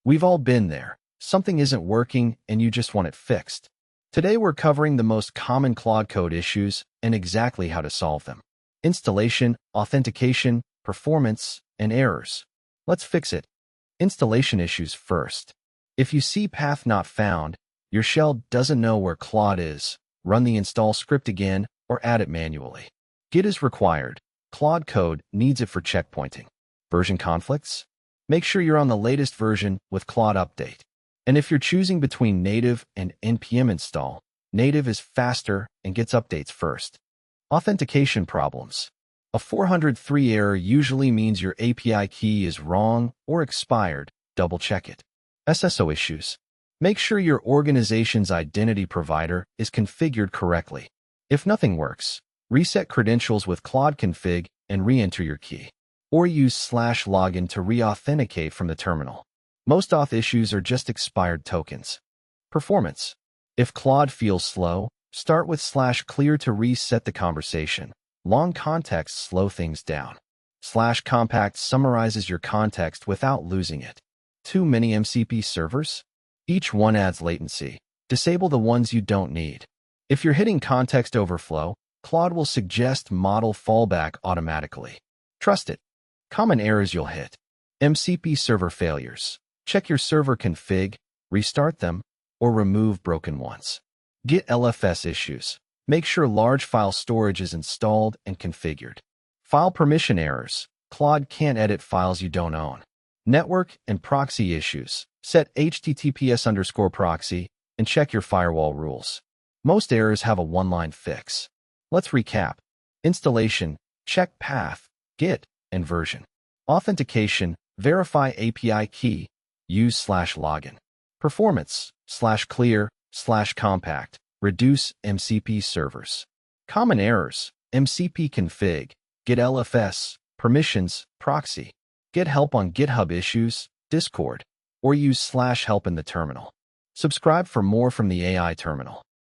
We've all been there. Something isn't working and you just want it fixed. Today we're covering the most common Claude code issues and exactly how to solve them. Installation, authentication, performance, and errors. Let's fix it. Installation issues first. If you see path not found, your shell doesn't know where Claude is, run the install script again or add it manually. Git is required. Claude code needs it for checkpointing. Version conflicts? Make sure you're on the latest version with Claude Update. And if you're choosing between native and npm install, native is faster and gets updates first. Authentication problems. A 403 error usually means your API key is wrong or expired. Double check it. SSO issues. Make sure your organization's identity provider is configured correctly. If nothing works, reset credentials with Claude config and re-enter your key. Or use /login to re-authenticate from the terminal. Most auth issues are just expired tokens. Performance. If Claude feels slow, start with /clear to reset the conversation. Long contexts slow things down. /compact summarizes your context without losing it. Too many MCP servers? Each one adds latency. Disable the ones you don't need. If you're hitting context overflow, Claude will suggest model fallback automatically. Trust it. Common errors you'll hit. MCP server failures. Check your server config, restart them, or remove broken ones. Git LFS issues. Make sure large file storage is installed and configured. File permission errors. Claude can't edit files you don't own. Network and proxy issues. Set HTTPS_proxy and check your firewall rules. Most errors have a one-line fix. Let's recap. Installation. Check path, Git, and version. Authentication. Verify API key. Use /login. Performance. /clear, /compact. Reduce MCP servers. Common errors. MCP config. Git LFS. Permissions. Proxy. Get help on GitHub issues, Discord, or use /help in the terminal. Subscribe for more from the AI terminal.